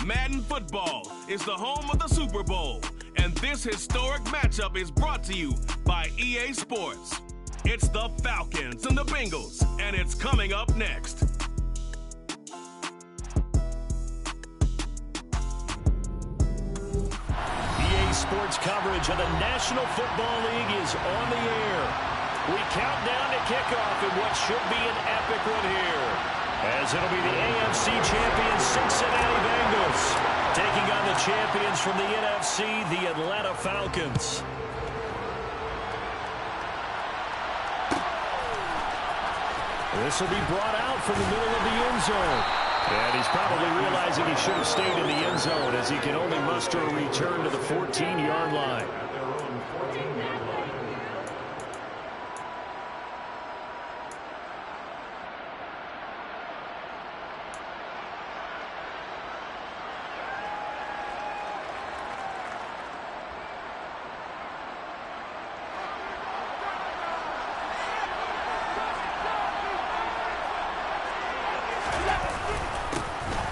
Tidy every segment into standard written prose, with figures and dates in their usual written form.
Madden Football is the home of the Super Bowl, and this historic matchup is brought to you by EA Sports. It's the Falcons and the Bengals, and it's coming up next. EA Sports coverage of the National Football League is on the air. We count down to kickoff in what should be an epic one here, as it'll be the AFC champions Cincinnati Bengals taking on the champions from the NFC, the Atlanta Falcons. This will be brought out from the middle of the end zone. And he's probably realizing he should have stayed in the end zone as he can only muster a return to the 14-yard line.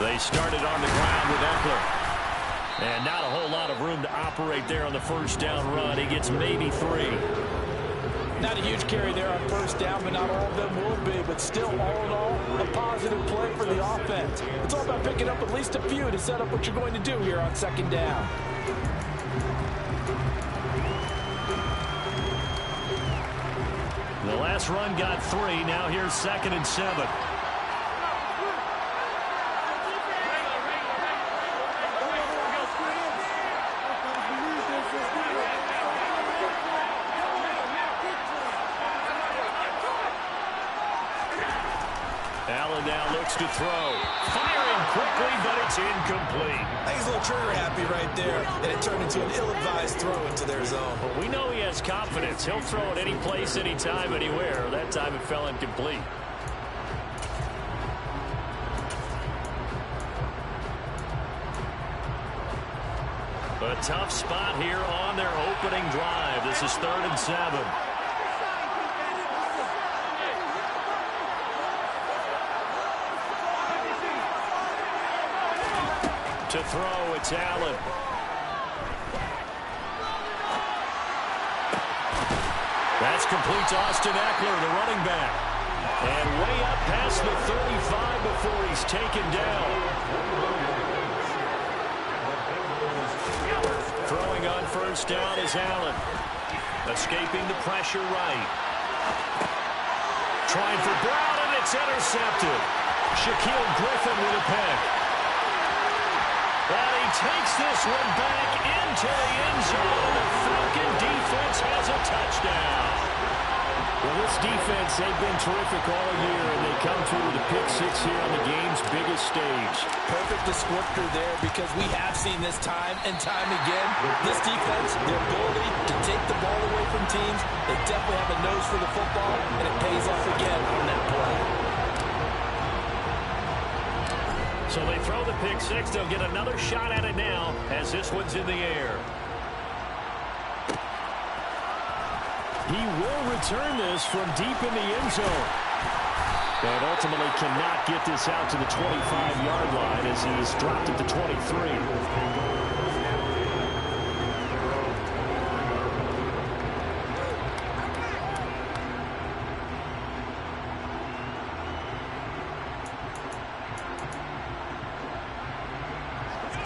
They started on the ground with Eckler. And not a whole lot of room to operate there on the first down run. He gets maybe 3. Not a huge carry there on first down, but not all of them will be. But still, all in all, a positive play for the offense. It's all about picking up at least a few to set up what you're going to do here on second down. The last run got 3. Now here's 2nd and 7. Allen now looks to throw. Firing quickly, but it's incomplete. I think he's a little trigger happy right there, and it turned into an ill-advised throw into their zone. But we know he has confidence. He'll throw it any place, anytime, anywhere. That time it fell incomplete. A tough spot here on their opening drive. This is 3rd and 7. To throw, it's Allen. That's complete to Austin Eckler, the running back. And way up past the 35 before he's taken down. Throwing on first down is Allen. Escaping the pressure right. Trying for Brown, and it's intercepted. Shaquille Griffin with a pick. And he takes this one back into the end zone. The Falcon defense has a touchdown. Well, this defense, they've been terrific all year, and they come through with a pick 6 here on the game's biggest stage. Perfect descriptor there, because we have seen this time and time again. This defense, their ability to take the ball away from teams, they definitely have a nose for the football, and it pays off again on that play. So they throw the pick 6. They'll get another shot at it now as this one's in the air. He will return this from deep in the end zone. But ultimately cannot get this out to the 25-yard line as he's dropped at the 23.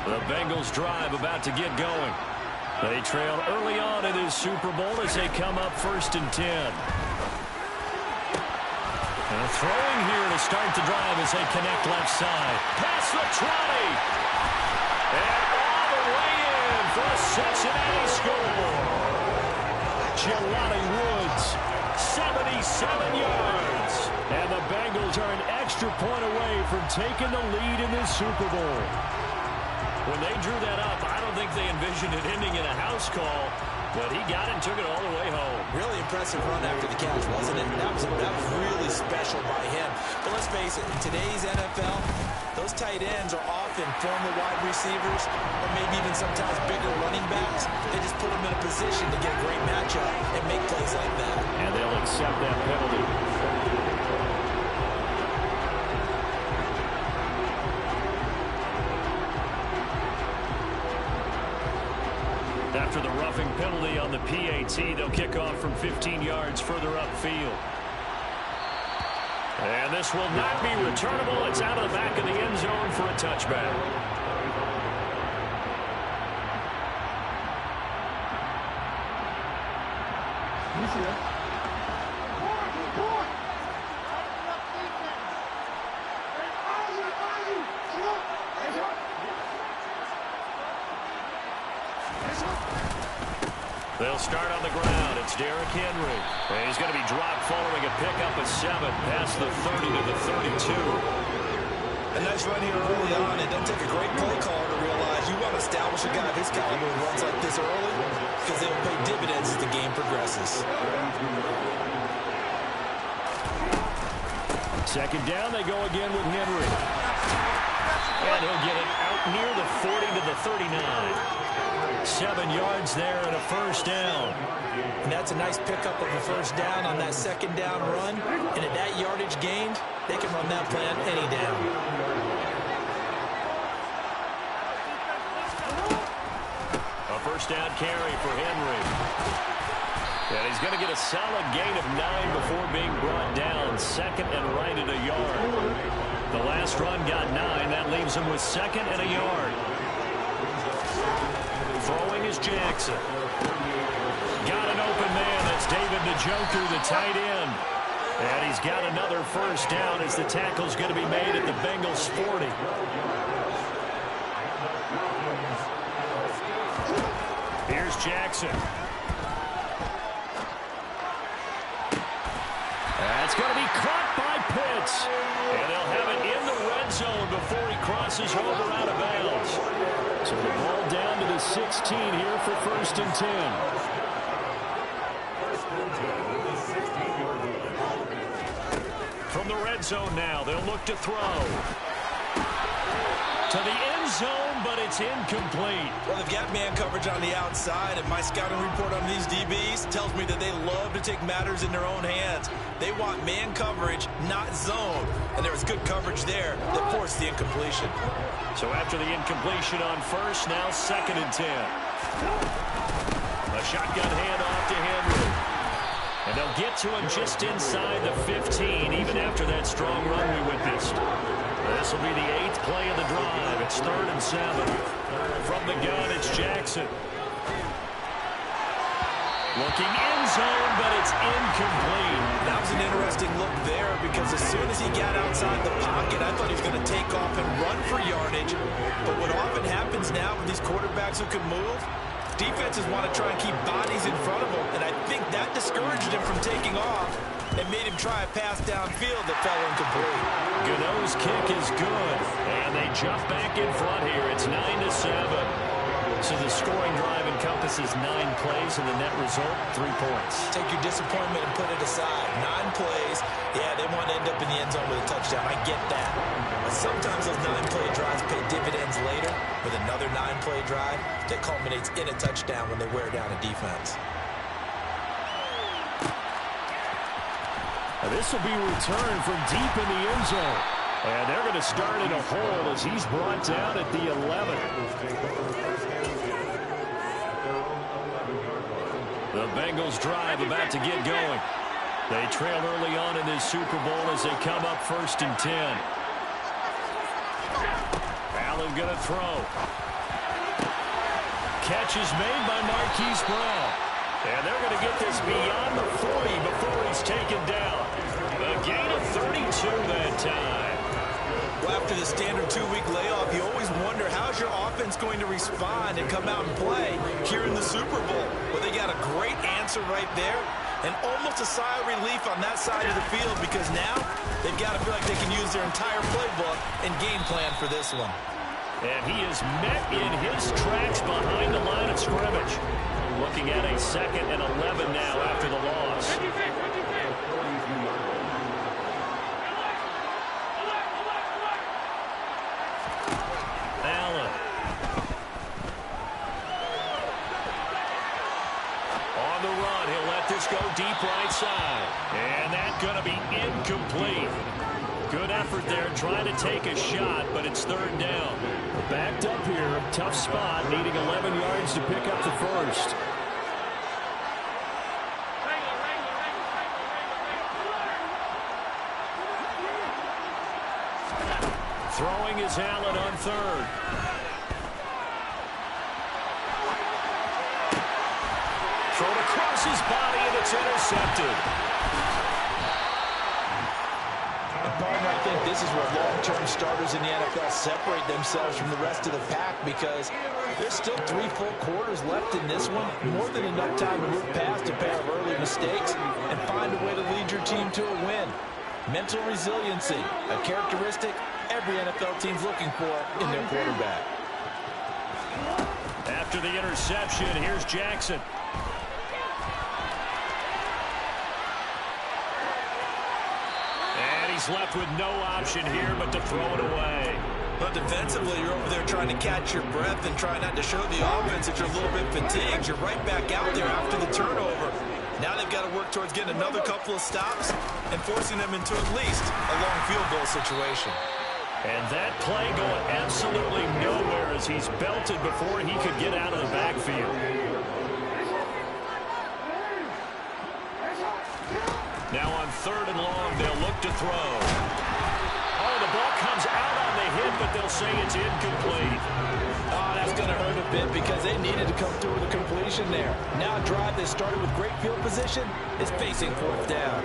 The Bengals drive about to get going. They trailed early on in this Super Bowl as they come up 1st and 10. And throwing here to start the drive as they connect left side. Past the 20. And all the way in for a Cincinnati score. Jelani Woods, 77 yards. And the Bengals are an extra point away from taking the lead in this Super Bowl. When they drew that up, I don't think they envisioned it ending in a house call, but he got it and took it all the way home. Really impressive run after the catch, wasn't it? That was really special by him. But let's face it, in today's NFL, those tight ends are often former wide receivers or maybe even sometimes bigger running backs. They just put them in a position to get a great matchup and make plays like that. And they'll accept that penalty. roughing penalty on the PAT. They'll kick off from 15 yards further upfield. And this will not be returnable. It's out of the back of the end zone for a touchback. They'll start on the ground. It's Derrick Henry. And he's going to be dropped following a pickup of 7 past the 30 to the 32. A nice run here early on. It doesn't take a great play caller to realize you want to establish a guy of his caliber who runs like this early because they'll pay dividends as the game progresses. Second down, they go again with Henry. And he'll get it out near the 40 to the 39. 7 yards there and a first down. And that's a nice pickup of a first down on that second down run. And at that yardage gained, they can run that play on any down. A first down carry for Henry. And he's going to get a solid gain of 9 before being brought down. Second and right at a yard. The last run got 9. That leaves him with second and a yard. Throwing is Jackson. Got an open man. That's David Njoku, the tight end. And he's got another first down as the tackle's going to be made at the Bengals 40. Here's Jackson. That's going to be caught by Pitts. And they'll have it in the red zone before he crosses over out of bounds. So the ball down to the 16 here for first and 10. From the red zone now, they'll look to throw. To the end zone, but it's incomplete. Well, they've got man coverage on the outside, and my scouting report on these DBs tells me that they love to take matters in their own hands. They want man coverage, not zone. And there was good coverage there that forced the incompletion. So after the incompletion on first, now second and 10. A shotgun handoff to Henry. And they'll get to him just inside the 15, even after that strong run we witnessed. This will be the 8th play of the drive. It's 3rd and 7. From the gun, it's Jackson. Looking end zone, but it's incomplete. That was an interesting look there because as soon as he got outside the pocket, I thought he was going to take off and run for yardage. But what often happens now with these quarterbacks who can move, defenses want to try and keep bodies in front of them, and I think that discouraged him from taking off and made him try a pass downfield that fell incomplete. Gano's kick is good, and they jump back in front here. It's 9-7. So the scoring drive encompasses 9 plays, and the net result, 3 points. Take your disappointment and put it aside. 9 plays, yeah, they want to end up in the end zone with a touchdown. I get that. But sometimes those 9-play drives pay dividends later with another 9-play drive that culminates in a touchdown when they wear down a defense. Now this will be returned from deep in the end zone. And they're going to start in a hole as he's brought down at the 11. The Bengals drive about to get going. They trail early on in this Super Bowl as they come up 1st and 10. Allen going to throw. Catch is made by Marquise Brown. And they're going to get this beyond the 40 before he's taken down. A gain of 32 that time. Well, after the standard 2-week layoff, you always wonder how's your offense going to respond and come out and play here in the Super Bowl. Well, they got a great answer right there and almost a sigh of relief on that side of the field because now they've got to feel like they can use their entire playbook and game plan for this one. And he is met in his tracks behind the line of scrimmage. Looking at a 2nd and 11 now after the loss. Allen. On the run, he'll let this go deep right side. And that's going to be incomplete. Good effort there, trying to take a shot, but it's 3rd down. Backed up here, tough spot, needing 11 yards to pick up the first. Throwing is Allen on third. Thrown across his body, and it's intercepted. Partner, I think this is where long-term starters in the NFL separate themselves from the rest of the pack, because there's still 3 full quarters left in this one. More than enough time to move past a pair of early mistakes and find a way to lead your team to a win. Mental resiliency, a characteristic every NFL team's looking for in their quarterback. After the interception, here's Jackson. He's left with no option here but to throw it away. But defensively, you're over there trying to catch your breath and try not to show the offense that you're a little bit fatigued. You're right back out there after the turnover. Now they've got to work towards getting another couple of stops and forcing them into at least a long field goal situation. And that play going absolutely nowhere as he's belted before he could get out of the backfield. Now on 3rd and long, they'll look to throw. Oh, the ball comes out on the hit, but they'll say it's incomplete. Oh, that's going to hurt a bit because they needed to come through with a completion there. Now a drive that started with great field position is facing 4th down.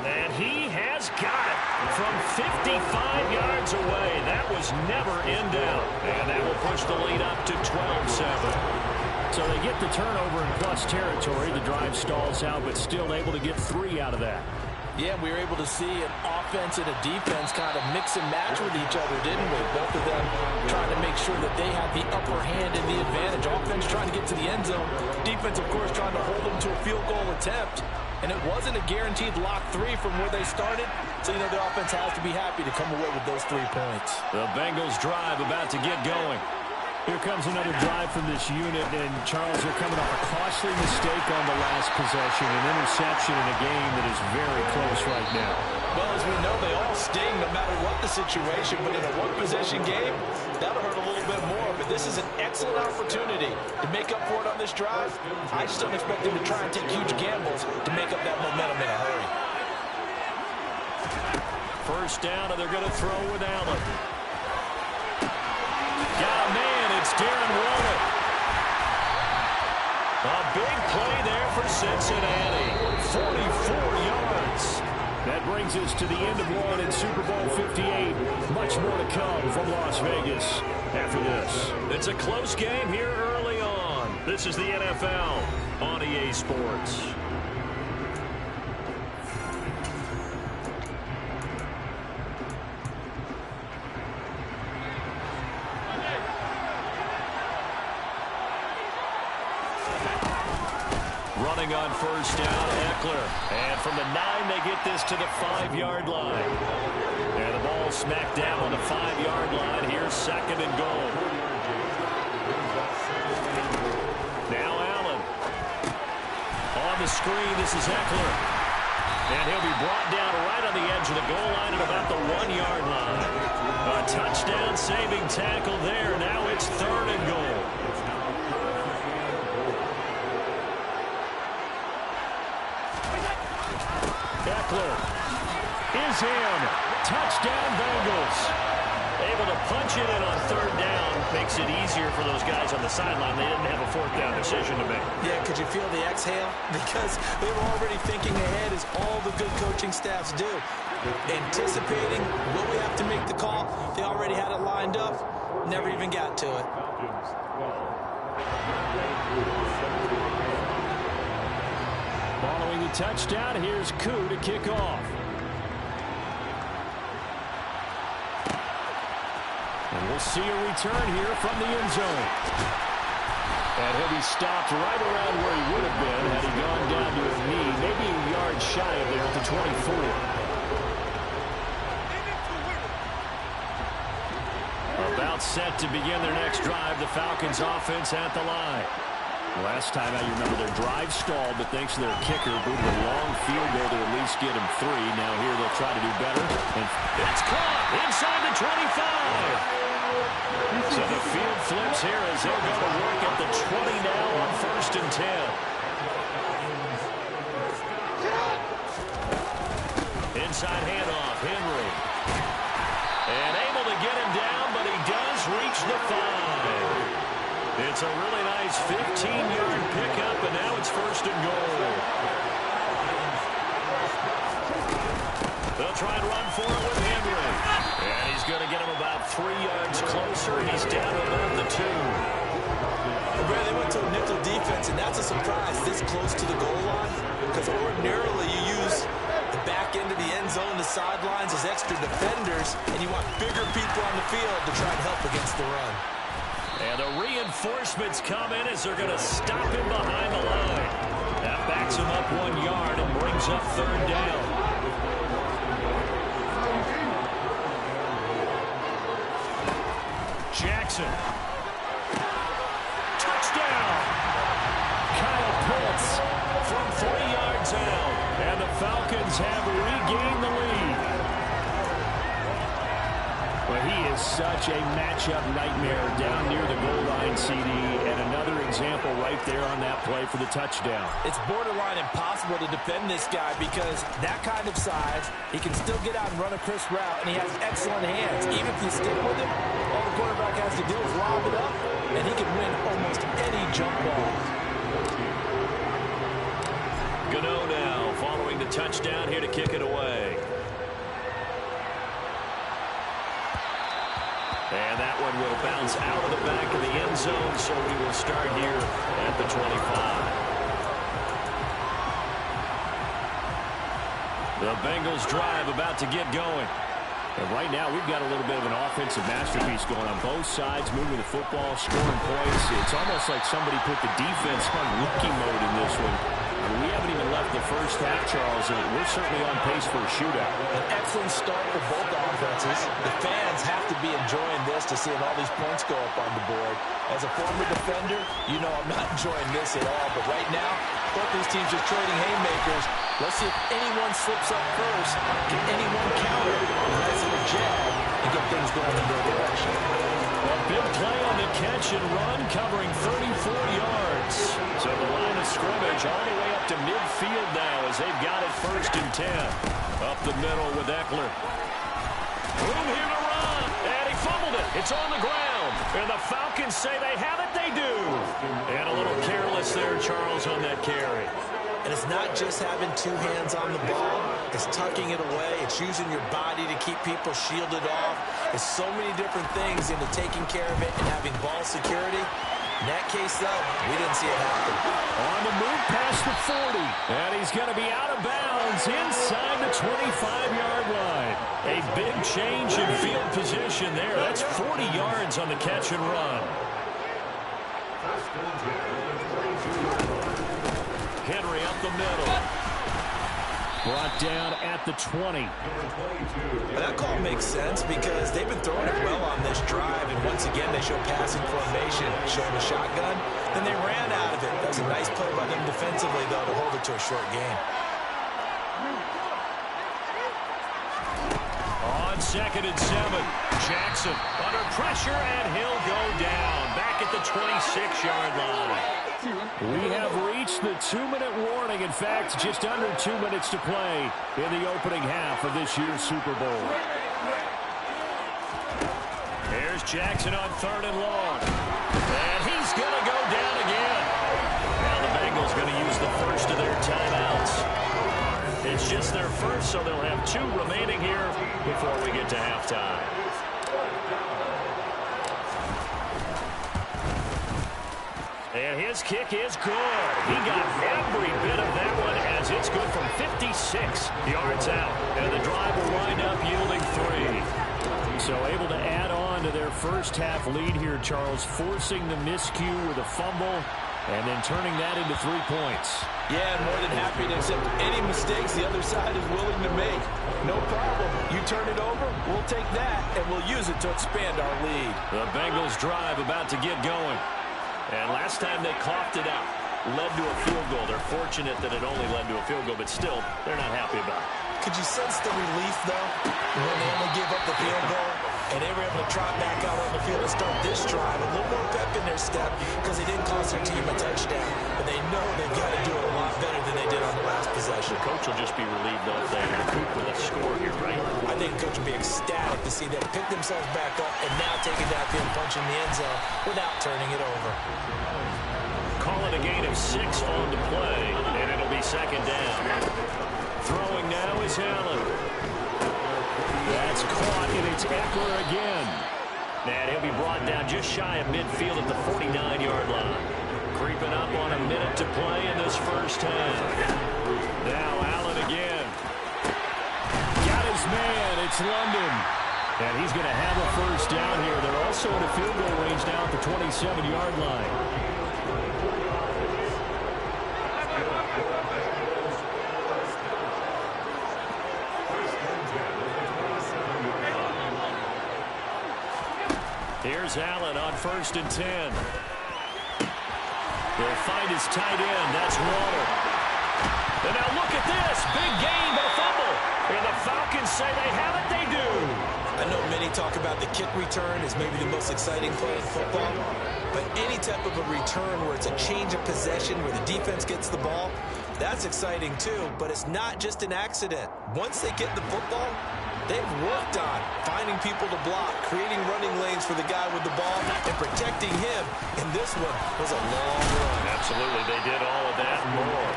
And he has got it from 55 yards away. That was never in doubt. And that will push the lead up to 12-7. So they get the turnover in plus territory. The drive stalls out, but still able to get 3 out of that. Yeah, we were able to see an offense and a defense kind of mix and match with each other, didn't we? Both of them trying to make sure that they had the upper hand and the advantage. Offense trying to get to the end zone. Defense, of course, trying to hold them to a field goal attempt. And it wasn't a guaranteed lock 3 from where they started. So, you know, the offense has to be happy to come away with those 3 points. The Bengals drive about to get going. Here comes another drive from this unit, and Charles, they're coming off a costly mistake on the last possession, an interception in a game that is very close right now. Well, as we know, they all sting no matter what the situation, but in a one-possession game, that'll hurt a little bit more. But this is an excellent opportunity to make up for it on this drive. I just don't expect them to try and take huge gambles to make up that momentum in a hurry. 1st down, and they're going to throw with Allen. Got a man, it's Darren Waller. A big play there for Cincinnati. 44 yards. That brings us to the end of one in Super Bowl 58. Much more to come from Las Vegas after this. It's a close game here early on. This is the NFL on EA Sports. Running on 1st down, Eckler. And from the 9, they get this to the 5-yard line. And the ball smacked down on the 5-yard line. Here's 2nd and goal. Now Allen. On the screen, this is Eckler. And he'll be brought down right on the edge of the goal line at about the 1-yard line. A touchdown-saving tackle there. Now it's 3rd and goal. Eckler is in. Touchdown Bengals. Able to punch it in on 3rd down. Makes it easier for those guys on the sideline. They didn't have a 4th down decision to make. Yeah, could you feel the exhale? Because they were already thinking ahead, as all the good coaching staffs do. Anticipating, will we have to make the call? They already had it lined up. Never even got to it. Following the touchdown, here's Koo to kick off. And we'll see a return here from the end zone. And he'll be stopped right around where he would have been had he gone down to his knee, maybe a yard shy of there at the 24. About set to begin their next drive, the Falcons offense at the line. Last time out, you remember their drive stalled, but thanks to their kicker, booted a long field goal to at least get him 3. Now here they'll try to do better. And it's caught inside the 25. So the field flips here as they'll go to work at the 20 now on 1st and 10. In inside handoff. Henry. And able to get him down, but he does reach the 5. It's a really nice 15-yard pickup, and now it's 1st and goal. They'll try and run for it with Henry. And he's going to get him about 3 yards closer, and he's down above the 2. Brad, they went to a nickel defense, and that's a surprise this close to the goal line, because ordinarily you use the back end of the end zone, the sidelines as extra defenders, and you want bigger people on the field to try and help against the run. And the reinforcements come in as they're going to stop him behind the line. That backs him up 1 yard and brings up 3rd down. Jackson. Touchdown! Kyle Pitts from 3 yards out. And the Falcons have regained the lead. Well, he is such a matchup nightmare down near the goal line, CD, and another example right there on that play for the touchdown. It's borderline impossible to defend this guy because that kind of size, he can still get out and run a crisp route, and he has excellent hands. Even if you stick with him, all the quarterback has to do is lob it up, and he can win almost any jump ball. Gano now following the touchdown here to kick it away. And that one will bounce out of the back of the end zone, so we will start here at the 25. The Bengals drive about to get going. And right now, we've got a little bit of an offensive masterpiece going on both sides, moving the football, scoring points. It's almost like somebody put the defense on rookie mode in this one. I mean, we haven't even left the first half, Charles, and we're certainly on pace for a shootout. An excellent start for both offenses. The fans have to be enjoying this to seeing all these points go up on the board. As a former defender, you know I'm not enjoying this at all. But right now, both these teams are trading haymakers. Let's see if anyone slips up first. Can anyone counter a nice little jab and get things going in their direction? A big play on the catch and run, covering 34 yards. So the line of scrimmage all the way up to midfield now as they've got it 1st and 10. Up the middle with Eckler. Room here to run, and he fumbled it. It's on the ground, and the Falcons say they have it, they do. And a little careless there, Charles, on that carry. And it's not just having 2 hands on the ball. It's tucking it away. It's using your body to keep people shielded off. It's so many different things into taking care of it and having ball security. In that case, though, we didn't see it happen. On the move past the 40. And he's going to be out of bounds inside the 25-yard line. A big change in field position there. That's 40 yards on the catch and run. Henry up the middle. Brought down at the 20. That call makes sense because they've been throwing it well on this drive, and once again they show passing formation, showing the shotgun. Then they ran out of it. That was a nice play by them defensively, though, to hold it to a short gain. On 2nd and 7, Jackson under pressure, and he'll go down back at the 26-yard line. We have reached the 2-minute warning. In fact, just under 2 minutes to play in the opening half of this year's Super Bowl. Here's Jackson on 3rd and long. And he's going to go down again. Now the Bengals going to use the first of their timeouts. It's just their first, so they'll have 2 remaining here before we get to halftime. And his kick is good. He got every bit of that one as it's good from 56 yards out. And the drive will wind up yielding 3. So able to add on to their first half lead here, Charles, forcing the miscue with a fumble and then turning that into 3 points. Yeah, more than happy to accept any mistakes the other side is willing to make. No problem. You turn it over, we'll take that, and we'll use it to expand our lead. The Bengals drive about to get going. And last time they coughed it out, led to a field goal. They're fortunate that it only led to a field goal, but still, they're not happy about it. Could you sense the relief, though, when they only gave up the field goal? And they were able to trot back out on the field and start this drive. A little more pep in their step because they didn't cost their team a touchdown. But they know they've got to do it a lot better than they did on the last possession. The coach will just be relieved, though, if they recoup with a score here, right? I think the coach will be ecstatic to see them pick themselves back up and now take it downfield and punch in the end zone without turning it over. Call it a gain of 6 on the play, and it'll be second down. Throwing now is Allen. That's caught, and it's Eckler again. And he'll be brought down just shy of midfield at the 49-yard line. Creeping up on a minute to play in this first half. Now Allen again. Got his man. It's London. And he's going to have a first down here. They're also in a field goal range now at the 27-yard line. Here's Allen on 1st and 10. They'll find his tight end. That's Waller. And now look at this. Big gain, but a fumble. And the Falcons say they have it. They do. I know many talk about the kick return as maybe the most exciting play in football. But any type of a return where it's a change of possession, where the defense gets the ball, that's exciting too. But it's not just an accident. Once they get the football, they've worked on finding people to block, creating running lanes for the guy with the ball, and protecting him. And this one was a long run. Absolutely, they did all of that and more.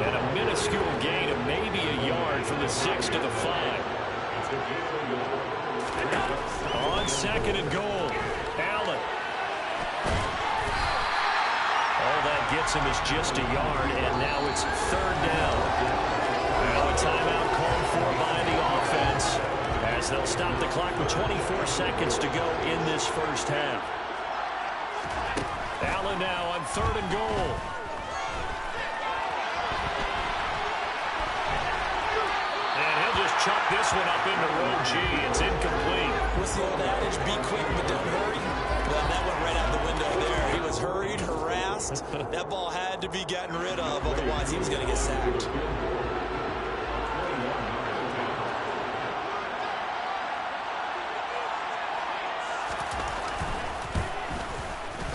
And a minuscule gain of maybe a yard from the 6 to the 5. On 2nd and goal, Allen. All that gets him is just a yard, and now it's 3rd down. Now a timeout called for by the offense, as they'll stop the clock with 24 seconds to go in this first half. Allen now on 3rd and goal. And he'll just chuck this one up into row G. It's incomplete. What's the old adage? Be quick, but don't hurry. Well, that went right out the window there. He was hurried, harassed. That ball had to be gotten rid of, otherwise he was going to get sacked.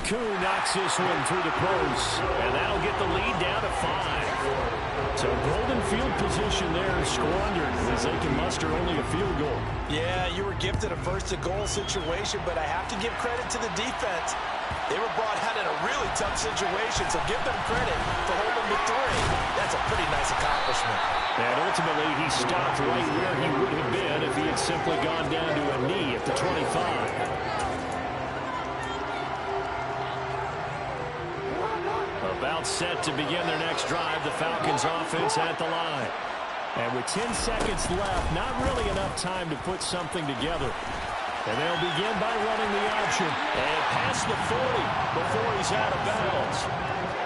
Kuhn knocks this one through the post, and that'll get the lead down to 5. So golden field position there squandered as they can muster only a field goal. Yeah, you were gifted a first-to-goal situation, but I have to give credit to the defense. They were brought out in a really tough situation, so give them credit for holding to 3. That's a pretty nice accomplishment. And ultimately, he stopped right where he would have been if he had simply gone down to a knee at the 25. About set to begin their next drive, the Falcons offense at the line. And with 10 seconds left, not really enough time to put something together. And they'll begin by running the option. And past the 40 before he's out of bounds.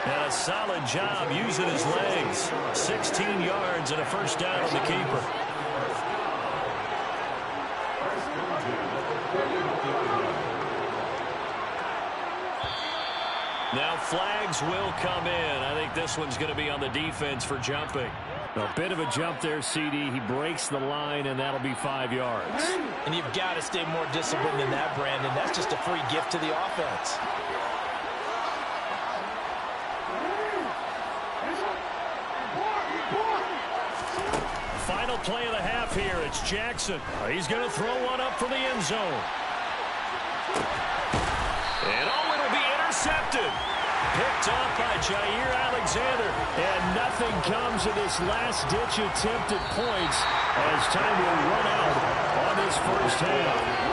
And a solid job using his legs. 16 yards and a first down on the keeper. Now flags will come in. I think this one's going to be on the defense for jumping. A bit of a jump there, CD. He breaks the line, and that'll be 5 yards. And you've got to stay more disciplined than that, Brandon. That's just a free gift to the offense. Final play of the half here. It's Jackson. He's going to throw one up for the end zone. And it'll be intercepted. Picked up by Jair Alexander. And nothing comes of this last-ditch attempt at points as time will run out on this first half.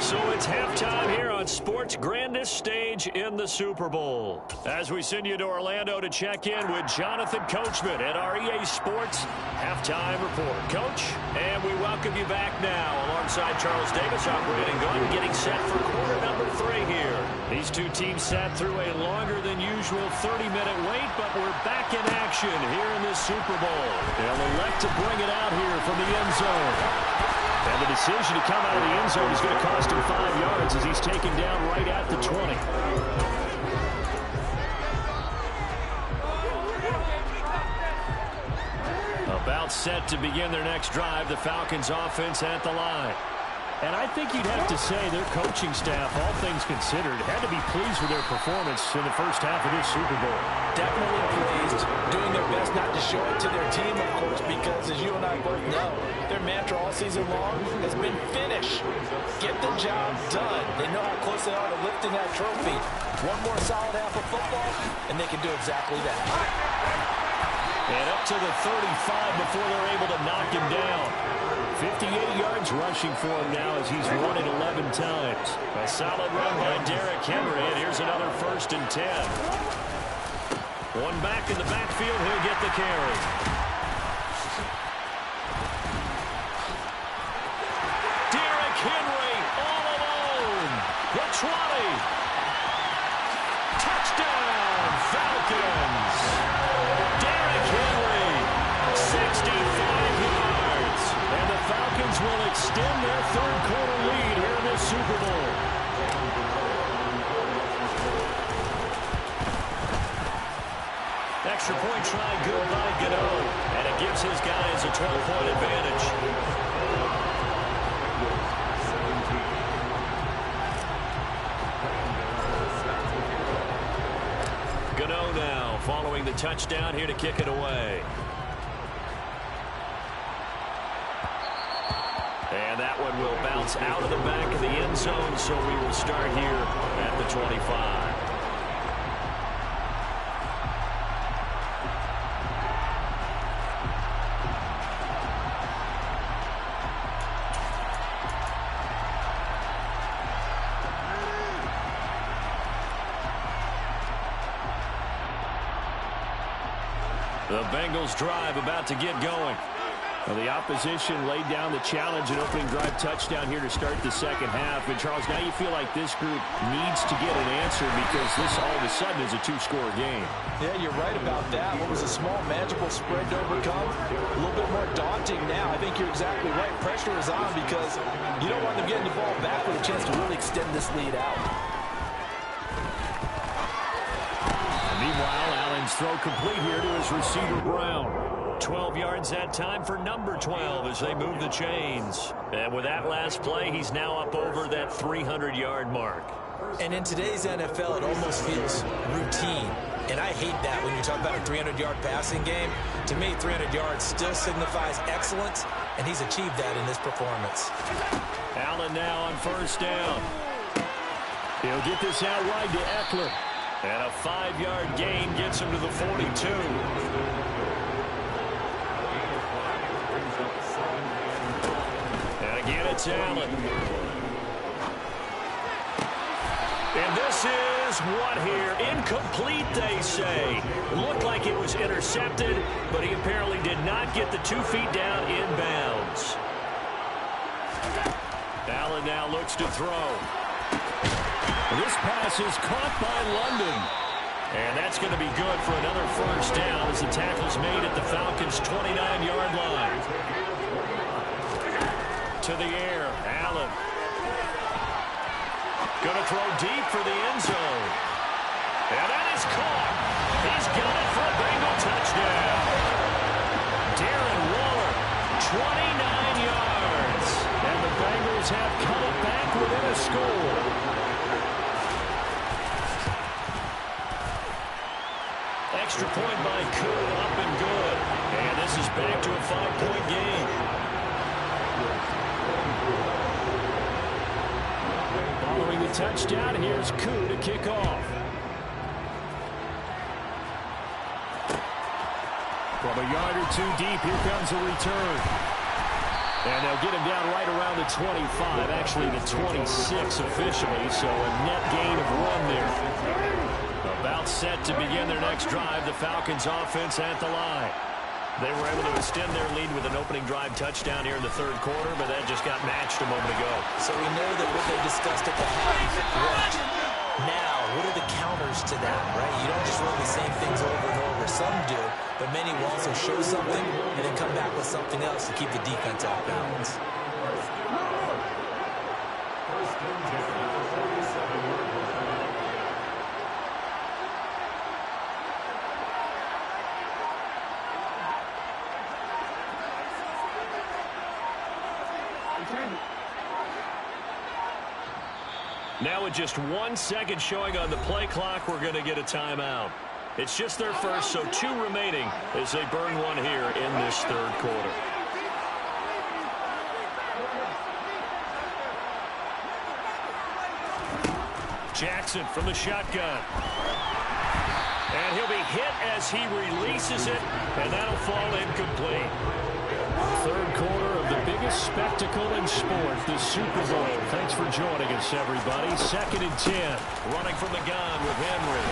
So it's halftime here on sports' grandest stage in the Super Bowl. As we send you to Orlando to check in with Jonathan Coachman at our EA Sports Halftime Report. Coach, and we welcome you back now alongside Charles Davis operating gun, getting set for quarter number 3 here. These two teams sat through a longer than usual 30-minute wait, but we're back in action here in this Super Bowl. They'll elect to bring it out here from the end zone. And the decision to come out of the end zone is going to cost him 5 yards as he's taken down right at the 20. About set to begin their next drive, the Falcons offense at the line. And I think you'd have to say their coaching staff, all things considered, had to be pleased with their performance in the first half of this Super Bowl. Definitely pleased, doing their best not to show it to their team, of course, because as you and I both know, their mantra all season long has been finish. Get the job done. They know how close they are to lifting that trophy. One more solid half of football, and they can do exactly that. And up to the 35 before they're able to knock him down. 58 yards rushing for him now as he's run it 11 times. A solid run by Derrick Henry, and here's another 1st and 10. One back in the backfield, he'll get the carry. Derrick Henry all alone. The 20. Touchdown, Falcons. Derrick Henry, 65 yards. And the Falcons will extend their third-quarter lead here in this Super Bowl. Extra point try good by Gano. And it gives his guys a 12-point advantage. Gano now following the touchdown here to kick it away. And that one will bounce out of the back of the end zone, so we will start here at the 25. The Bengals drive about to get going. Well, the opposition laid down the challenge and opening drive touchdown here to start the second half. And, Charles, now you feel like this group needs to get an answer because this all of a sudden is a two-score game. Yeah, you're right about that. What was a small, manageable spread to overcome, a little bit more daunting now. I think you're exactly right. Pressure is on because you don't want them getting the ball back with a chance to really extend this lead out. Meanwhile, Allen's throw complete here to his receiver, Brown. 12 yards that time for number 12 as they move the chains. And with that last play, he's now up over that 300-yard mark. And in today's NFL, it almost feels routine. And I hate that when you talk about a 300-yard passing game. To me, 300 yards still signifies excellence, and he's achieved that in this performance. Allen now on 1st down. He'll get this out wide to Eckler. And a 5-yard gain gets him to the 42. And again, it's Allen. And this is what here? Incomplete, they say. Looked like it was intercepted, but he apparently did not get the 2 feet down inbounds. Allen now looks to throw. This pass is caught by London. And that's going to be good for another 1st down as the tackle's made at the Falcons' 29-yard line. To the air, Allen. Going to throw deep for the end zone. And that is caught. He's got it for a Bengal touchdown. Darren Waller, 29 yards. And the Bengals have come back within a score. Extra point by Koo, up and good. And this is back to a 5-point game. Following the touchdown, here's Koo to kick off. From a yard or 2 deep, here comes a return. And they'll get him down right around the 25, actually the 26 officially, so a net gain of 1 there. About set to begin their next drive, the Falcons offense at the line. They were able to extend their lead with an opening drive touchdown here in the 3rd quarter, but that just got matched a moment ago. So we know that what they discussed at the half worked. Now, what are the counters to that, right? You don't just run the same things over and over. Some do, but many will also show something and then come back with something else to keep the defense off balance. Now with just 1 second showing on the play clock, we're going to get a timeout. It's just their first, so 2 remaining as they burn one here in this third quarter. Jackson from the shotgun. And he'll be hit as he releases it, and that'll fall incomplete. Third quarter of the biggest spectacle in sport, the Super Bowl. Thanks for joining us, everybody. 2nd and 10. Running from the gun with Henry.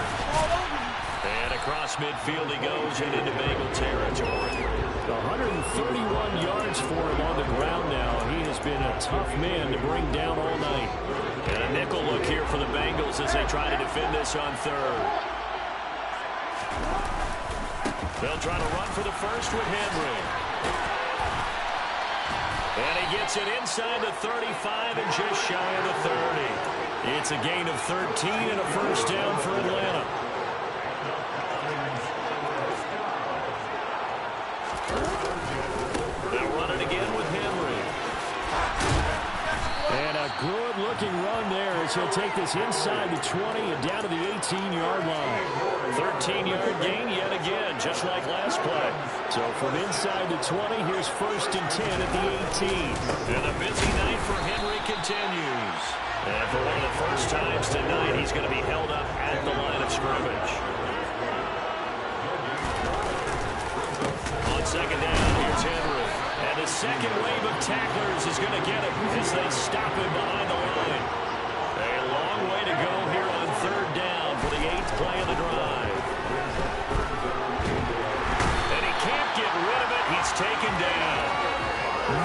And across midfield he goes and into Bengal territory. 131 yards for him on the ground now. He has been a tough man to bring down all night. And a nickel look here for the Bengals as they try to defend this on third. They'll try to run for the first with Henry. And he gets it inside the 35 and just shy of the 30. It's a gain of 13 and a first down for Atlanta. They'll run it again with Henry. And a good-looking run there as he'll take this inside the 20 and down to the 18-yard line. 13-yard gain yet again, just like last play. So from inside the 20, here's 1st and 10 at the 18. And a busy night for Henry continues. And for one of the first times tonight, he's going to be held up at the line of scrimmage. On 2nd down, here's Henry. And the second wave of tacklers is going to get him as they stop him behind the line. A long way to go here on 3rd down for the 8th play of the drive. And he can't get rid of it. He's taken down.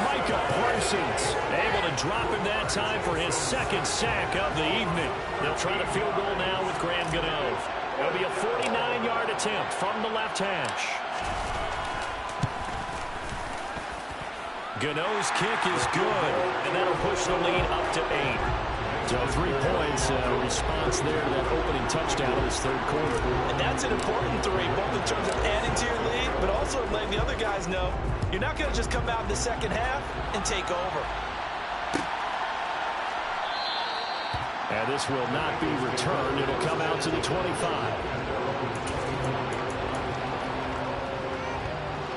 Micah Parsons able to drop him that time for his 2nd sack of the evening. They'll try to field goal now with Graham Gano. It'll be a 49-yard attempt from the left hash. Gano's kick is good, and that'll push the lead up to 8. So 3 points, response there to that opening touchdown in this third quarter. And that's an important 3, both in terms of adding to your lead, but also letting the other guys know you're not going to just come out in the second half and take over. And this will not be returned. It'll come out to the 25.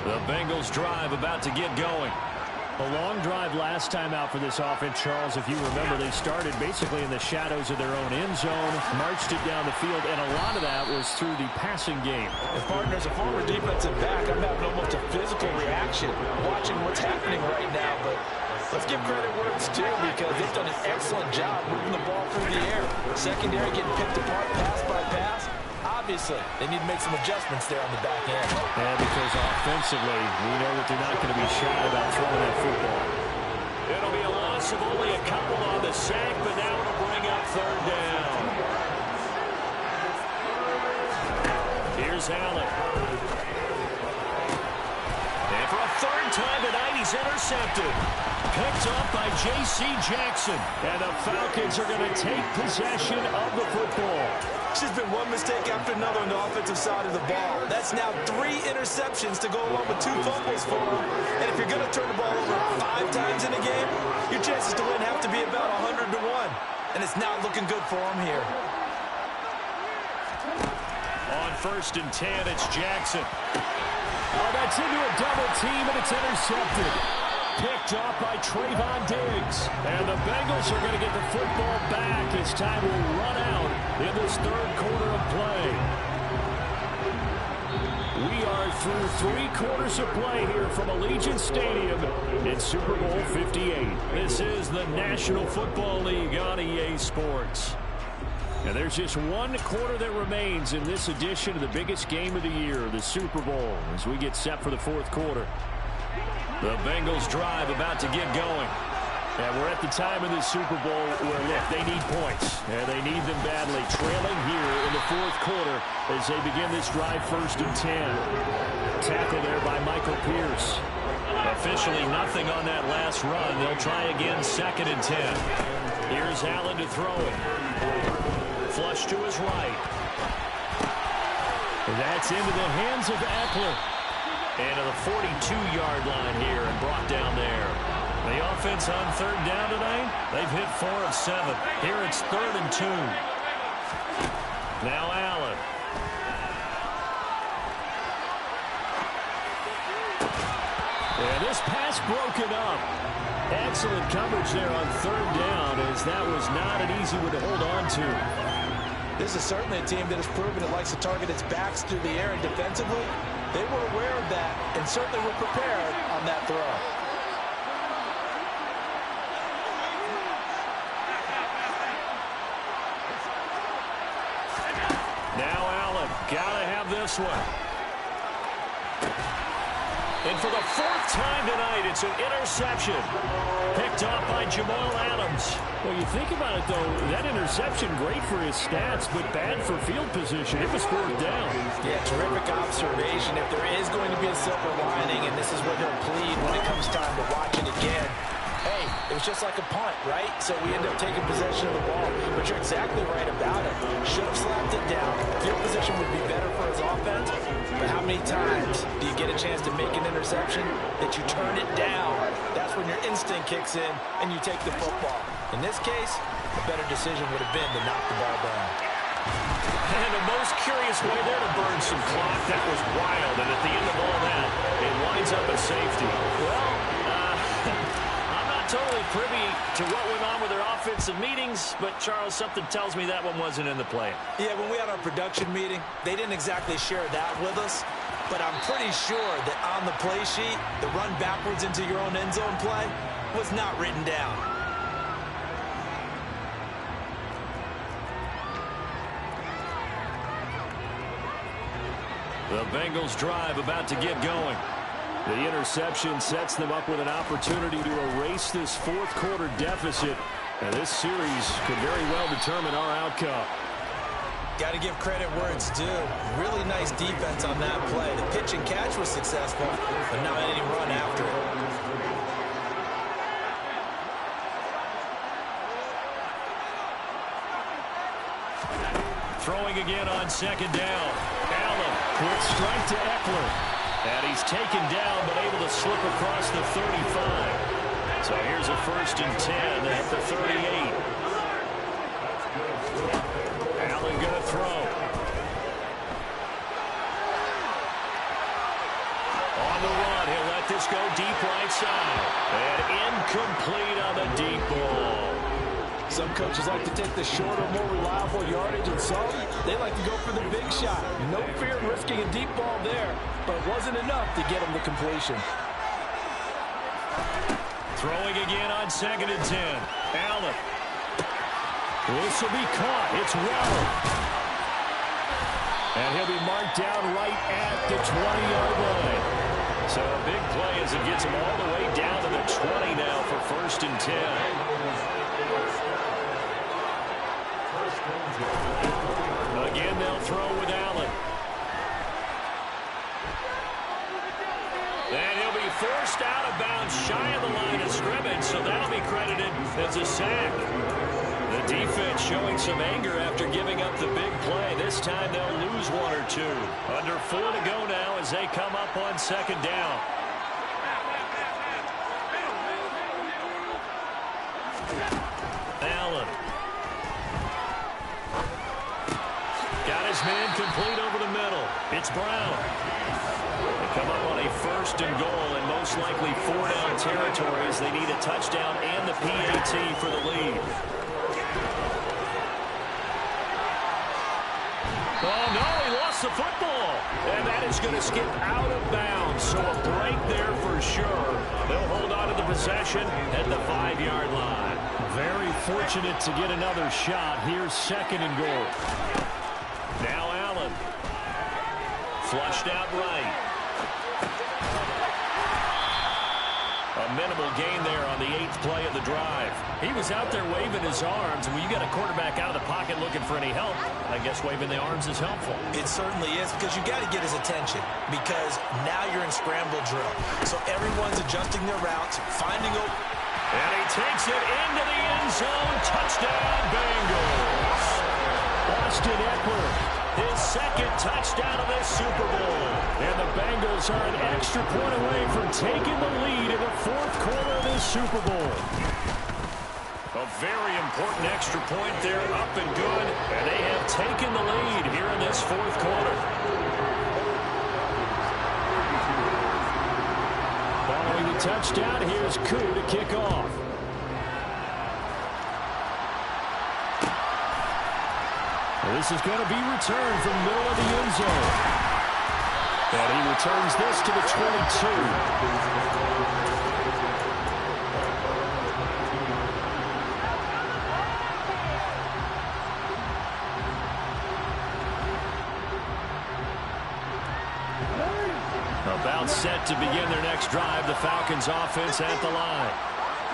The Bengals drive about to get going. A long drive last time out for this offense, Charles. If you remember, they started basically in the shadows of their own end zone, marched it down the field, and a lot of that was through the passing game. And partner, as a former defensive back, I'm having almost a physical reaction watching what's happening right now. But let's give credit where it's due because they've done an excellent job moving the ball through the air. Secondary getting picked apart pass by pass. Obviously, they need to make some adjustments there on the back end. And because offensively, we know that they're not going to be shy about throwing that football. It'll be a loss of only a couple on the sack, but now it'll bring up 3rd down. Here's Allen. And for a 3rd time tonight, he's intercepted. Picked off by J.C. Jackson. And the Falcons are going to take possession of the football. It's just been one mistake after another on the offensive side of the ball. That's now 3 interceptions to go along with 2 fumbles for him. And if you're going to turn the ball over 5 times in a game, your chances to win have to be about 100 to 1. And it's not looking good for him here. On 1st and 10, it's Jackson. Oh, that's into a double team, and it's intercepted. Picked off by Trayvon Diggs. And the Bengals are going to get the football back as time will run out in this third quarter of play. We are through 3 quarters of play here from Allegiant Stadium in Super Bowl 58. This is the National Football League on EA Sports. And there's just 1 quarter that remains in this edition of the biggest game of the year, the Super Bowl, as we get set for the 4th quarter. The Bengals drive about to get going. And we're at the time of the Super Bowl where, look, they need points. And they need them badly. Trailing here in the 4th quarter as they begin this drive 1st and 10. Tackle there by Michael Pierce. Officially nothing on that last run. They'll try again 2nd and 10. Here's Allen to throw it. Flush to his right. And that's into the hands of Eckler. And to the 42-yard line here and brought down there. The offense on third down tonight, they've hit 4 of 7. Here it's 3rd and 2. Now Allen. And this pass broken up. Excellent coverage there on 3rd down, as that was not an easy one to hold on to. This is certainly a team that has proven it likes to target its backs through the air, and defensively, they were aware of that and certainly were prepared on that throw. Now Allen, gotta have this one. And for the 4th time tonight, it's an interception. Picked off by Jamal Adams. Well, you think about it, though, that interception, great for his stats, but bad for field position. It was 4th down. Yeah, terrific observation. If there is going to be a silver lining, and this is what he'll plead when it comes time to watch it again, hey, it was just like a punt, right? So we end up taking possession of the ball. But you're exactly right about it. Should have slapped it down. Field position would be better for his offense. But how many times do you get a chance to make an interception that you turn it down? That's when your instinct kicks in and you take the football. In this case, a better decision would have been to knock the ball down. And the most curious way there to burn some clock. That was wild. And at the end of all that, it winds up a safety. Well, I'm not totally privy to what went on with their offensive meetings, but Charles, something tells me that one wasn't in the play. Yeah, when we had our production meeting, they didn't exactly share that with us, but I'm pretty sure that on the play sheet, the run backwards into your own end zone play was not written down. The Bengals drive about to get going. The interception sets them up with an opportunity to erase this 4th quarter deficit. And this series could very well determine our outcome. Got to give credit where it's due. Really nice defense on that play. The pitch and catch was successful, but not any run after it. Throwing again on 2nd down. Allen, quick strike to Eckler. And he's taken down, but able to slip across the 35. So here's a 1st and 10 at the 38. Allen going to throw. On the run, he'll let this go deep right side. And incomplete on the deep ball. Some coaches like to take the shorter, more reliable yardage, and some, they like to go for the big shot. No fear in risking a deep ball there, but it wasn't enough to get him the completion. Throwing again on 2nd and 10. Allen. This will be caught. It's Waller. And he'll be marked down right at the 20-yard line. So a big play as it gets him all the way down to the 20 now for 1st and 10. Again, they'll throw with Allen. And he'll be forced out of bounds shy of the line of scrimmage, so that'll be credited as a sack. The defense showing some anger after giving up the big play. This time they'll lose 1 or 2. Under 4 to go now as they come up on 2nd down. Allen. Got his man complete over the middle. It's Brown. They come up on a 1st and goal, and most likely 4-down territories. They need a touchdown and the PAT for the lead. Oh, no, he lost the football. And that is going to skip out of bounds. So a break there for sure. They'll hold on to the possession at the 5-yard line. Very fortunate to get another shot. Here's 2nd and goal. Now Allen. Flushed out right. A minimal gain there on the 8th play of the drive. He was out there waving his arms, and when you got a quarterback out of the pocket looking for any help, I guess waving the arms is helpful. It certainly is, because you got to get his attention, because now you're in scramble drill. So everyone's adjusting their routes, finding open. And he takes it into the end zone. Touchdown, Bengals. Austin Eckler his second touchdown of this Super Bowl. And the Bengals are an extra point away from taking the lead in the fourth quarter of this Super Bowl. A very important extra point there, up and good. And they have taken the lead here in this fourth quarter. Following the touchdown, here's Koo to kick off. This is going to be returned from the middle of the end zone. And he returns this to the 22. About set to begin their next drive, the Falcons offense at the line.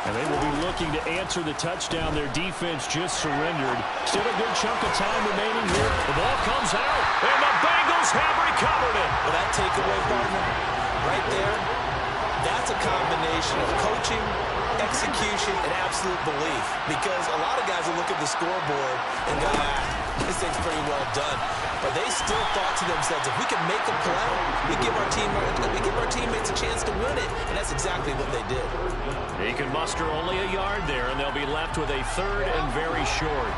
And they will be looking to answer the touchdown. Their defense just surrendered. Still a good chunk of time remaining here. The ball comes out, and the Bengals have recovered it. Well, that takeaway, partner, right there, that's a combination of coaching, execution, and absolute belief. Because a lot of guys will look at the scoreboard and go, this thing's pretty well done. But they still thought to themselves, if we can make a play, we give our teammates a chance to win it. And that's exactly what they did. He can muster only a yard there, and they'll be left with a third and very short.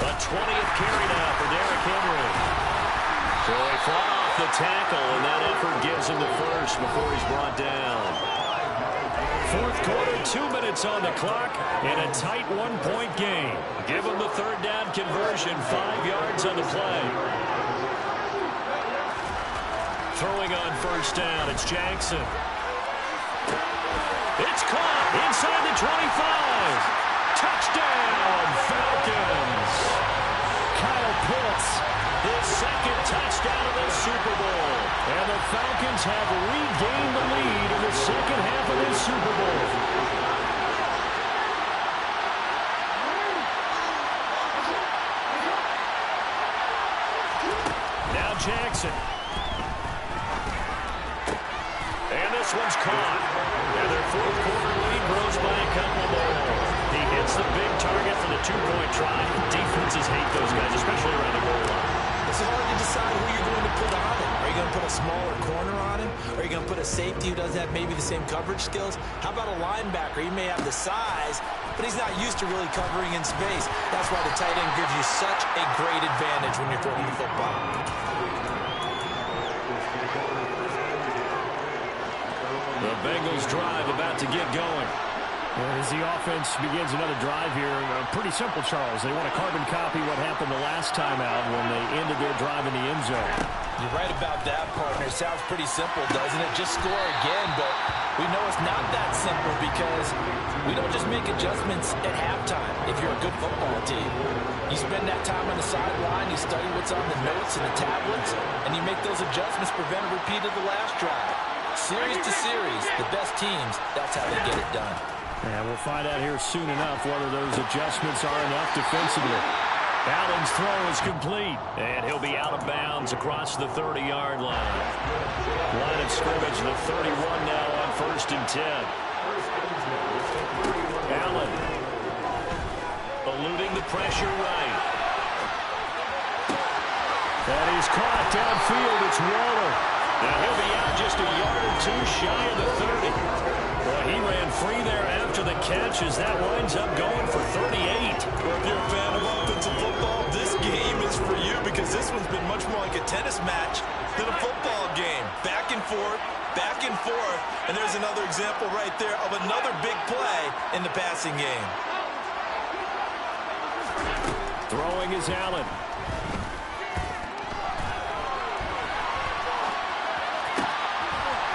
A 20th carry now for Derrick Henry. So he fought off the tackle, and that effort gives him the first before he's brought down. Fourth quarter, 2 minutes on the clock, and a tight one-point game. Give him the third down conversion, 5 yards on the play. Throwing on first down, it's Jackson. It's caught inside the 25. Touchdown, Falcons. Kyle Pitts, his second touchdown of the Super Bowl. And the Falcons have regained the lead in the second half of this Super Bowl. Now Jackson. And this one's caught. And their fourth quarter lead grows by a couple more. He hits the big target for the two-point try. Defenses hate those guys, especially around the goal line. It's hard to decide who you're going to put on him. Are you going to put a smaller corner on him? Are you going to put a safety who doesn't have maybe the same coverage skills? How about a linebacker? He may have the size, but he's not used to really covering in space. That's why the tight end gives you such a great advantage when you're throwing the football. The Bengals drive about to get going. As the offense begins another drive here, pretty simple, Charles. They want to carbon copy what happened the last time out when they ended their drive in the end zone. You're right about that, partner. Sounds pretty simple, doesn't it? Just score again, but we know it's not that simple because we don't just make adjustments at halftime if you're a good football team. You spend that time on the sideline, you study what's on the notes and the tablets, and you make those adjustments, prevent a repeat of the last drive. Series to series, the best teams, that's how they get it done. And we'll find out here soon enough whether those adjustments are enough defensively. Allen's throw is complete, and he'll be out of bounds across the 30-yard line. Line of scrimmage, the 31 now on 1st and 10. Allen eluding the pressure right. And he's caught downfield. It's Waller. Now he'll be out just a yard or two shy of the 30. Boy, he ran free there after the catch as that winds up going for 38. Well, if you're a fan of offensive football, this game is for you because this one's been much more like a tennis match than a football game. Back and forth, and there's another example right there of another big play in the passing game. Throwing is Allen.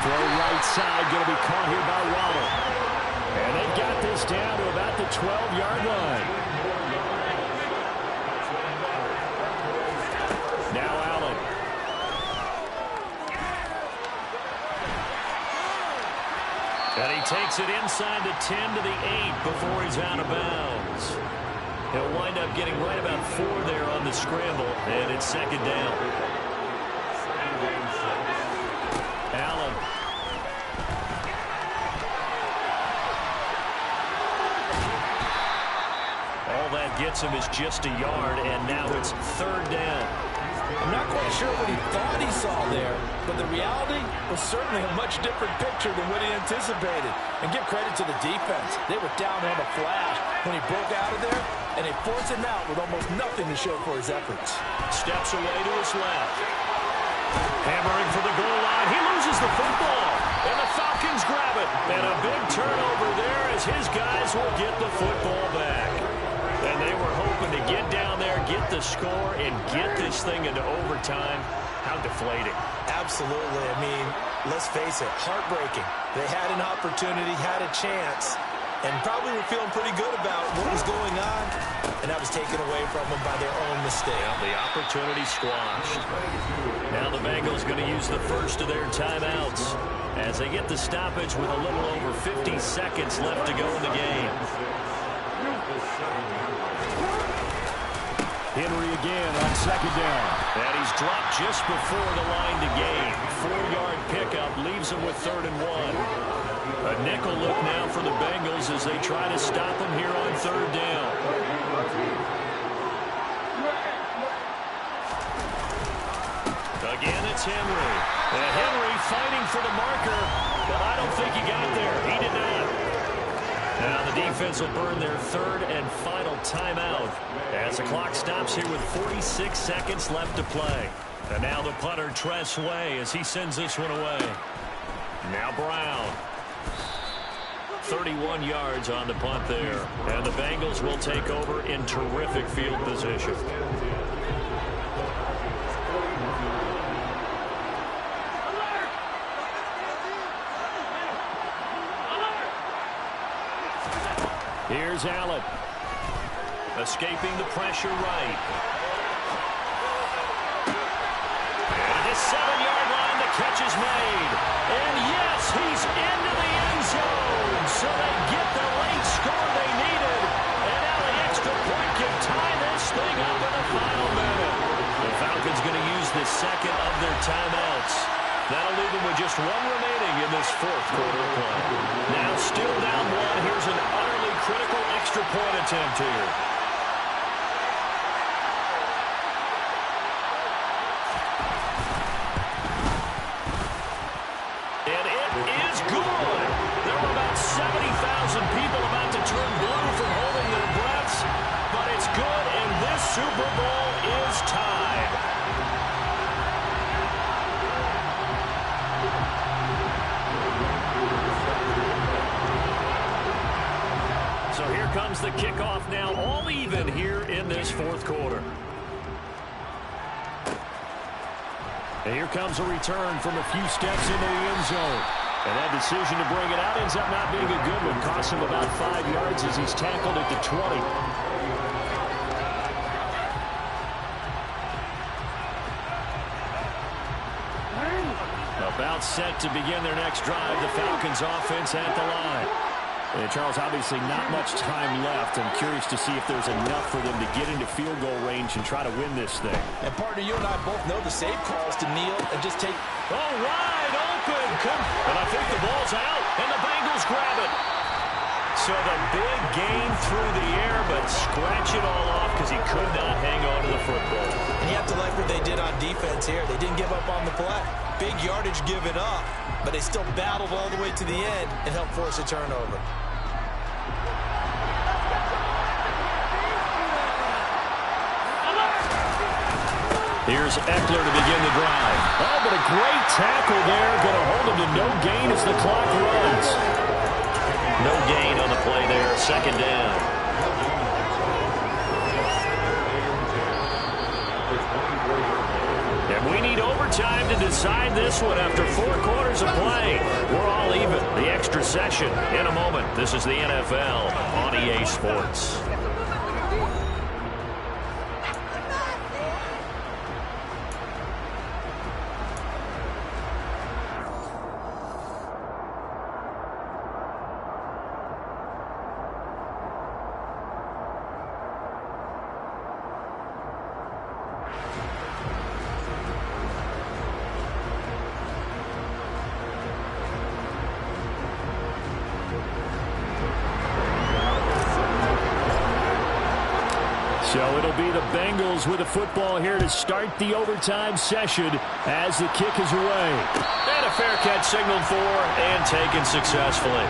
Throw right side, going to be caught here by Waller. And they've got this down to about the 12-yard line. Now Allen. And he takes it inside the 10 to the 8 before he's out of bounds. He'll wind up getting right about 4 there on the scramble, and it's second down. Allen. that gets him is just a yard, and now it's third down. I'm not quite sure what he thought he saw there, but the reality was certainly a much different picture than what he anticipated. And give credit to the defense. They were down on the flash when he broke out of there, and they forced him out with almost nothing to show for his efforts. Steps away to his left. Hammering for the goal line. He loses the football, and the Falcons grab it. And a big turnover there as his guys will get the football back. And they were hoping to get down there, get the score, and get this thing into overtime. How deflating. Absolutely. I mean, let's face it, heartbreaking. They had an opportunity, had a chance, and probably were feeling pretty good about what was going on, and that was taken away from them by their own mistake. Yeah, the opportunity squashed. Now the Bengals going to use the first of their timeouts as they get the stoppage with a little over 50 seconds left to go in the game. Henry again on second down. And he's dropped just before the line to gain. 4-yard pickup leaves him with 3rd and 1. A nickel look now for the Bengals as they try to stop him here on 3rd down. Again, it's Henry. And Henry fighting for the marker, but I don't think he got there. He did not. Now the defense will burn their 3rd and final timeout as the clock stops here with 46 seconds left to play. And now the punter, Tress Way, as he sends this one away. Now Brown. 31 yards on the punt there. And the Bengals will take over in terrific field position. Here's Allen. Escaping the pressure right. And at the 7-yard line, the catch is made. And yes, he's into the end zone. So they get the late score they needed. And now the extra point can tie this thing up in the final minute. The Falcons going to use the second of their timeouts. That'll leave them with just one remaining in this 4th quarter play. Now still down 1. Here's an utterly critical extra point attempt here. And it is good. There were about 70,000 people about to turn blue from holding their breaths, but it's good, and this Super Bowl is tied. So here comes the kickoff now, all even here in this 4th quarter. And here comes a return from a few steps into the end zone. And that decision to bring it out ends up not being a good one. Costs him about 5 yards as he's tackled at the 20. About set to begin their next drive, the Falcons offense at the line. And Charles, obviously not much time left. I'm curious to see if there's enough for them to get into field goal range and try to win this thing. And partner, you and I both know the save calls to kneel and just take... Oh, wide open. And I think the ball's out, and the Bengals grab it. So the big gain through the air, but scratch it all off because he could not hang on to the football. And you have to like what they did on defense here. They didn't give up on the play. Big yardage given up, but they still battled all the way to the end and helped force a turnover. Here's Eckler to begin the drive. Oh, but a great tackle there. Going to hold him to no gain as the clock runs. No gain on the play there. 2nd down. And we need overtime to decide this one after 4 quarters of play. We're all even. The extra session in a moment. This is the NFL on EA Sports. So it'll be the Bengals with the football here to start the overtime session as the kick is away. And a fair catch signaled for and taken successfully.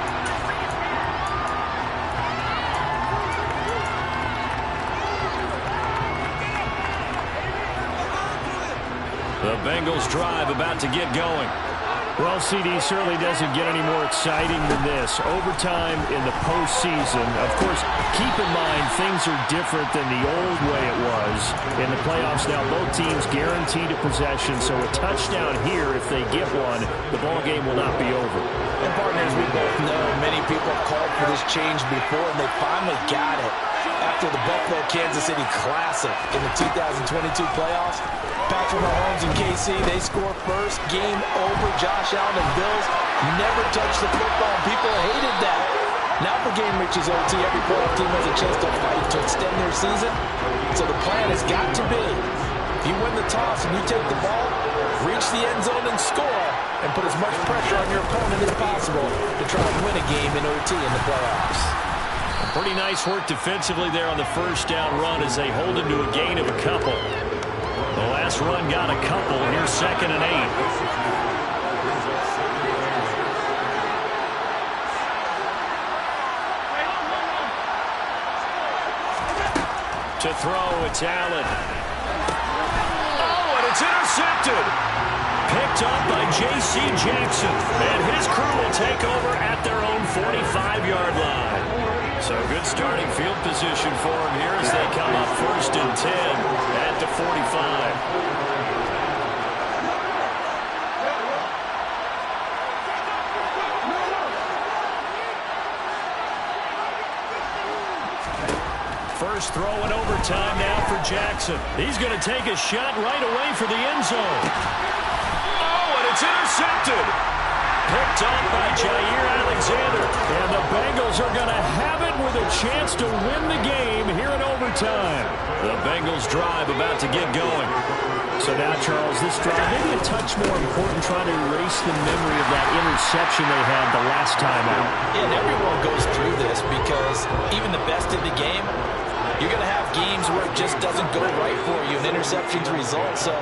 The Bengals drive about to get going. Well, CD certainly doesn't get any more exciting than this. Overtime in the postseason. Of course, keep in mind things are different than the old way it was. In the playoffs now, both teams guaranteed a possession, so a touchdown here, if they get one, the ball game will not be over. And partners, we both know many people have called for this change before, and they finally got it after the Buffalo-Kansas City Classic in the 2022 playoffs. Patrick Mahomes and KC, they score first. Game over. Josh Allen and Bills never touched the football. People hated that. Now for game reaches OT, every playoff team has a chance to fight to extend their season. So the plan has got to be, if you win the toss and you take the ball, reach the end zone and score, and put as much pressure on your opponent as possible to try and win a game in OT in the playoffs. Pretty nice work defensively there on the first down run as they hold him to a gain of a couple. The last run got a couple. Here's 2nd and 8. To throw, it's Allen. Oh, and it's intercepted. Picked up by J.C. Jackson. And his crew will take over at their own 45-yard line. So good starting field position for them here as they come up 1st and 10 at the 45. First throw in overtime now for Jackson. He's going to take a shot right away for the end zone. Oh, and it's intercepted. Picked up by Jair Alexander. And the Bengals are going to have it with a chance to win the game here in overtime. The Bengals drive about to get going. So now, Charles, this drive maybe a touch more important, trying to erase the memory of that interception they had the last time out. Yeah, and everyone goes through this because even the best in the game, you're going to have games where it just doesn't go right for you and interceptions result. So,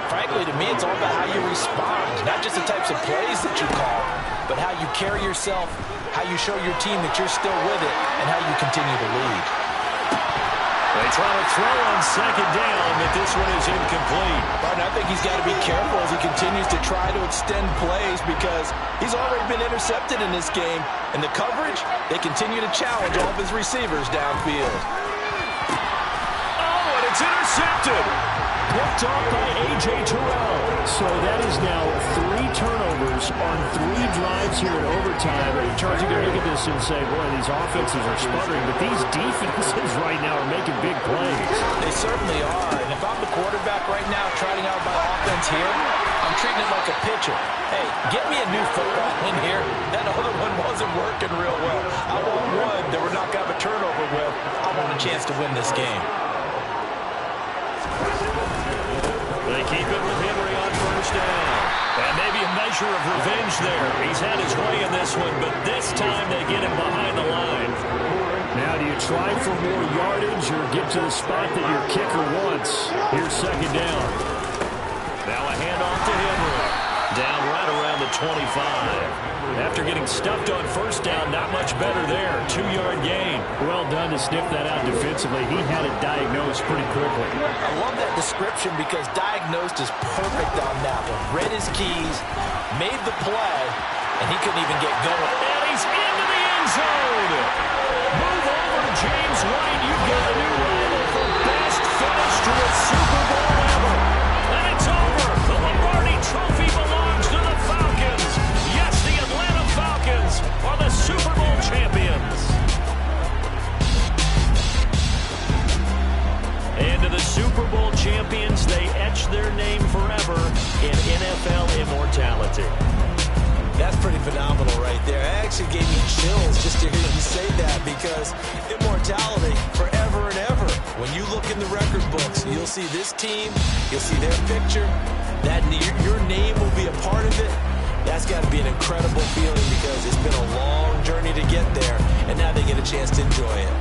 frankly, to me, it's all about how you respond. Not just the types of plays that you call, but how you carry yourself, how you show your team that you're still with it, and how you continue to lead. They try to throw on 2nd down, but this one is incomplete. Martin, I think he's got to be careful as he continues to try to extend plays because he's already been intercepted in this game. And the coverage, they continue to challenge all of his receivers downfield. Oh, and it's intercepted. Picked up by A.J. Terrell. So that is now 3 turnovers on 3 drives here in overtime. Charles, you can look at this and say, boy, these offenses are sputtering, but these defenses right now are making big plays. They certainly are. And if I'm the quarterback right now trotting out my offense here, I'm treating it like a pitcher. Hey, get me a new football in here. That other one wasn't working real well. I want one that we're not going to have a turnover with. I want a chance to win this game. They keep it with Henry on 1st down. And maybe a measure of revenge there. He's had his way in this one, but this time they get him behind the line. Now, do you try for more yardage or get to the spot that your kicker wants? Here's 2nd down. Now a handoff to Henry. Down right around the 25. After getting stuffed on 1st down, not much better there. 2-yard gain. Well done to sniff that out defensively. He had it diagnosed pretty quickly. I love that description because diagnosed is perfect on that one. Read his keys, made the play, and he couldn't even get going. And he's into the end zone. Move over to James White. You've got a new rival for best finish to a Super Bowl ever. And it's over. The Lombardi Trophy belongs to the Falcons. Yes, the Atlanta Falcons are the Super Bowl champions. And to the Super Bowl champions, they etch their name forever in NFL immortality. That's pretty phenomenal right there. It actually gave me chills just to hear you say that because immortality forever and ever. When you look in the record books, you'll see this team, you'll see their picture, that your name will be a part of it. That's got to be an incredible feeling because it's been a long journey to get there, and now they get a chance to enjoy it.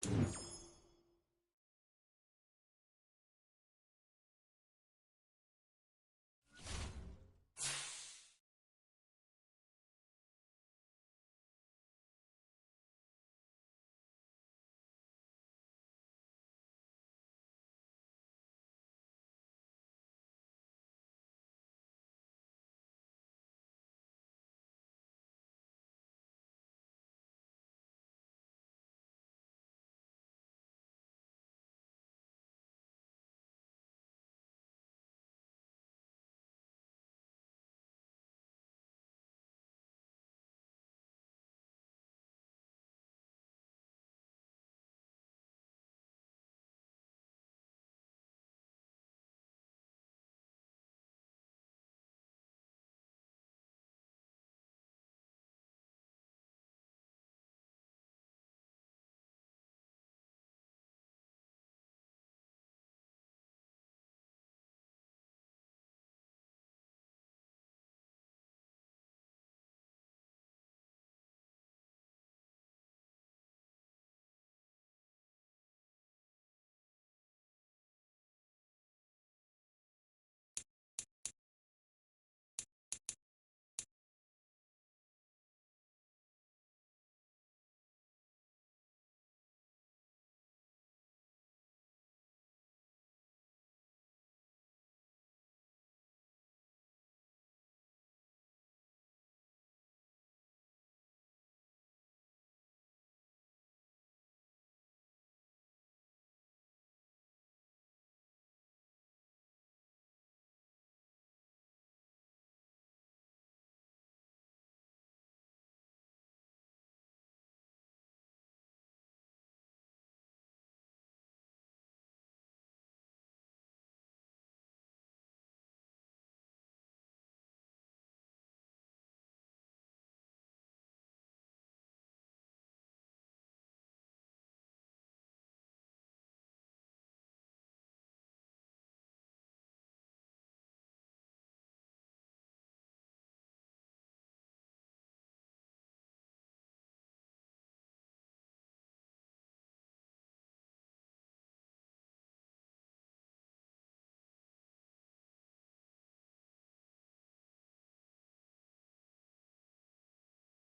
it.